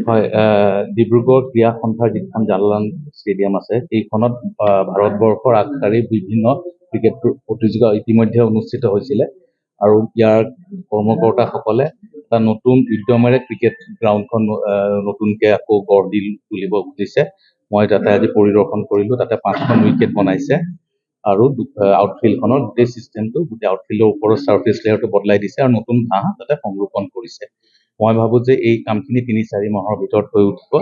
হয়, ডিব্ৰুগড় ক্ৰীড়া সন্থাৰ যিখন জালালান ষ্টেডিয়াম আছে এইখনত ভাৰতবৰ্ষৰ আগশাৰীৰ বিভিন্ন ক্ৰিকেট প্ৰতিযোগিতা ইতিমধ্যে অনুষ্ঠিত হৈছিলে আৰু ইয়াৰ কৰ্মকৰ্তাসকলে এটা নতুন উদ্যমেৰে ক্ৰিকেট গ্ৰাউণ্ডখন নতুনকৈ আকৌ গঢ় দি তুলিব খুজিছে। মই তাতে আজি পৰিদৰ্শন কৰিলোঁ। তাতে 5খন উইকেট বনাইছে আৰু আউটফিল্ডখনৰ গোটেই চিষ্টেমটো গোটেই আউটফিল্ডৰ ওপৰৰ ছাৰ্ফেচ লেয়াৰটো বদলাই দিছে আৰু নতুন ঘাঁহ তাতে সংৰোপণ কৰিছে। মই ভাবোঁ যে এই কামখিনি 3-4 মাহৰ ভিতৰত হৈ উঠিব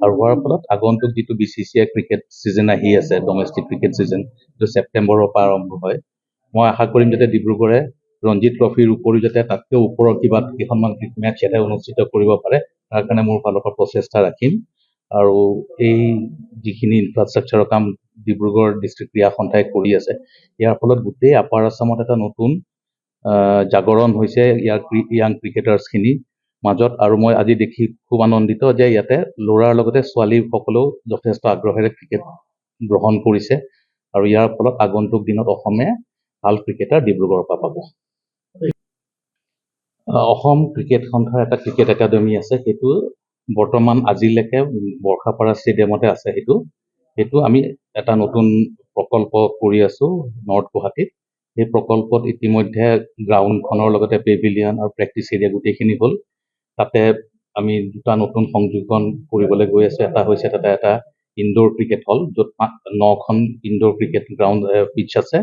আৰু হোৱাৰ ফলত আগন্তুক যিটো BCCI ক্ৰিকেট ছিজন আহি আছে, ডমেষ্টিক ক্ৰিকেট ছিজন, যিটো ছেপ্টেম্বৰৰ পৰা আৰম্ভ হয়, মই আশা কৰিম যাতে ডিব্ৰুগড়ে ৰঞ্জী ট্ৰফিৰ উপৰিও যাতে তাতকৈ ওপৰৰ কিবা কেইখনমান মেটচ ইয়াতে অনুষ্ঠিত কৰিব পাৰে, তাৰ কাৰণে মোৰ ফালৰ পৰা প্ৰচেষ্টা ৰাখিম। আৰু এই যিখিনি ইনফ্ৰাষ্ট্ৰাকচাৰৰ কাম ডিব্ৰুগড় ডিষ্ট্ৰিক্ট ক্ৰীড়া সন্থাই কৰি আছে, ইয়াৰ ফলত গোটেই আপাৰ আছামত এটা নতুন জাগৰণ হৈছে ইয়াৰ য়াং ক্ৰিকেটাৰ্ছখিনি মাজত। আৰু মই আজি দেখি খুব আনন্দিত যে ইয়াতে ল'ৰাৰ লগতে ছোৱালীসকলেও যথেষ্ট আগ্ৰহেৰে ক্ৰিকেট গ্ৰহণ কৰিছে আৰু ইয়াৰ ফলত আগন্তুক দিনত অসমে ভাল ক্ৰিকেটাৰ ডিব্ৰুগড়ৰ পৰা পাব। অসম ক্ৰিকেট সন্থাৰ এটা ক্ৰিকেট একাডেমি আছে, সেইটো বৰ্তমান আজিলৈকে বৰ্ষাপাৰা ষ্টেডিয়ামতে আছে। সেইটো আমি এটা নতুন প্ৰকল্প কৰি আছোঁ নৰ্থ গুৱাহাটীত। সেই প্ৰকল্পত ইতিমধ্যে গ্ৰাউণ্ডখনৰ লগতে পেভিলিয়ন আৰু প্ৰেক্টিচ এৰিয়া গোটেইখিনি হ'ল। তাতে আমি দুটা নতুন সংযোজন কৰিবলৈ গৈ আছোঁ। এটা হৈছে তাতে এটা ইনডোৰ ক্ৰিকেট হল, য'ত 9খন ইনডোৰ ক্ৰিকেট গ্ৰাউণ্ড পিচ আছে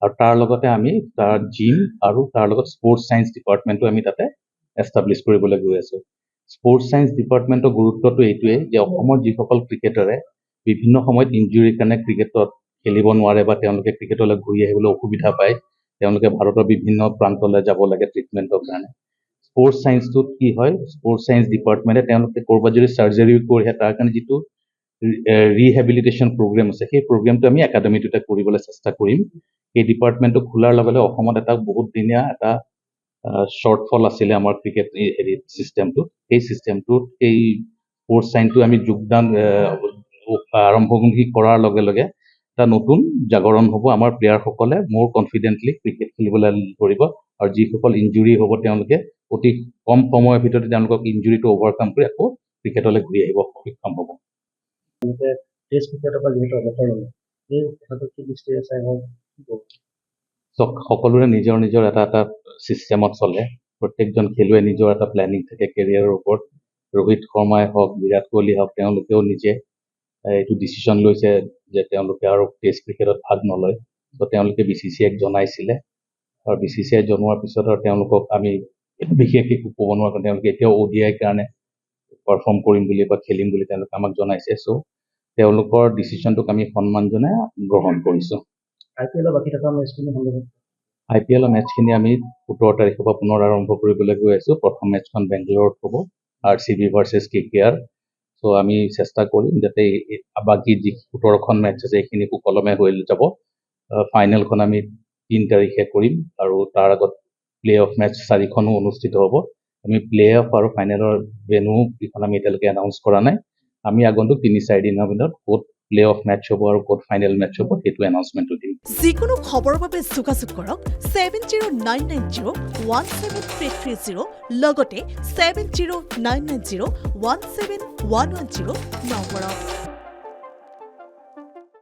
আৰু তাৰ লগতে আমি তাৰ জিম আৰু তাৰ লগত স্পৰ্টছ ছায়েন্স ডিপাৰ্টমেণ্টো আমি তাতে এষ্টাব্লিছ কৰিবলৈ গৈ আছোঁ। স্পৰ্টছ ছায়েন্স ডিপাৰ্টমেণ্টৰ গুৰুত্বটো এইটোৱেই যে অসমৰ যিসকল ক্ৰিকেটাৰে বিভিন্ন সময়ত ইনজুৰিৰ কাৰণে ক্ৰিকেটত খেলিব নোৱাৰে বা তেওঁলোকে ক্ৰিকেটলৈ ঘূৰি আহিবলৈ অসুবিধা পায়, তেওঁলোকে ভাৰতৰ বিভিন্ন প্ৰান্তলৈ যাব লাগে ট্ৰিটমেণ্টৰ কাৰণে। স্পৰ্টছ ছায়েন্সটোত কি হয়, স্পৰ্টছ ছায়েন্স ডিপাৰ্টমেণ্টে তেওঁলোকে ক'ৰবাত যদি চাৰ্জাৰী কৰিহে তাৰ কাৰণে যিটো ৰিহেবিলিটেশ্যন প্ৰগ্ৰেম আছে, সেই প্ৰগ্ৰেমটো আমি একাডেমিটোতে কৰিবলৈ চেষ্টা কৰিম। সেই ডিপাৰ্টমেণ্টটো খোলাৰ লগে লগে অসমত এটা বহুত দিনীয়া এটা শ্বৰ্টফল আছিলে আমাৰ ক্ৰিকেট চিষ্টেমটোত। সেই চিষ্টেমটোত এই স্পৰ্টছ ছায়েন্সটো আমি যোগদান আৰম্ভণি কৰাৰ লগে লগে এটা নতুন জাগৰণ হ'ব। আমাৰ প্লেয়াৰসকলে মোৰ কনফিডেণ্টলি ক্ৰিকেট খেলিবলৈ ধৰিব আৰু যিসকল ইনজুৰি হ'ব তেওঁলোকে অতি কম সময়ৰ ভিতৰতে তেওঁলোকক ইনজুৰিটো অভাৰকাম কৰি আকৌ ক্ৰিকেটলৈ ঘূৰি আহিব সক্ষম হ'ব। সকলোৰে নিজৰ নিজৰ এটা এটা ছিষ্টেমত চলে। প্ৰত্যেকজন খেলুৱৈ নিজৰ এটা প্লেনিং থাকে কেৰিয়াৰৰ ওপৰত। ৰোহিত শৰ্মাই হওক, বিৰাট কোহলি হওক, তেওঁলোকেও নিজে এইটো ডিচিশ্যন লৈছে যে তেওঁলোকে আৰু টেষ্ট ক্ৰিকেটত ভাগ নলয়। ত' তেওঁলোকে BCCIক জনাইছিলে আৰু BCCI জনোৱাৰ পিছত আৰু তেওঁলোকক আমি বিশেষ একো ক'ব নোৱাৰোঁ, কাৰণ তেওঁলোকে এতিয়াও ODIৰ কাৰণে পাৰফৰ্ম কৰিম বুলি বা খেলিম বুলি তেওঁলোকে আমাক জনাইছে। চ' তেওঁলোকৰ ডিচিশ্যনটোক আমি সন্মান জনাই গ্ৰহণ কৰিছোঁ। IPLৰ মেটচখিনি আমি 17 তাৰিখৰ পৰা পুনৰ আৰম্ভ কৰিবলৈ গৈ আছোঁ। প্ৰথম মেটচখন বেংগলোৰত হ'ব, RCB ভাৰ্চেছ KKR। চ' আমি চেষ্টা কৰিম যাতে বাকী যি 17খন মেটচ আছে এইখিনি সুকলমে হৈ যাব। ফাইনেলখন আমি 3 তাৰিখে কৰিম আৰু তাৰ আগত প্লে অফ মেটচ 4খনো অনুষ্ঠিত হ'ব। আমি প্লে অফ আৰু ফাইনেলৰ ভেনু যিখন আমি এতিয়ালৈকে এনাউন্স কৰা নাই। আমি আগন্তুক 3-4 দিনৰ ভিতৰত ক'ত প্লে অফ মেটচ হ'ব আৰু ক'ত ফাইনেল মেটচ হ'ব সেইটো এনাউন্সমেণ্টটো দিম। যিকোনো খবৰৰ বাবে যোগাযোগ কৰক 7099017330 লগতে 7099017110 নম্বৰত।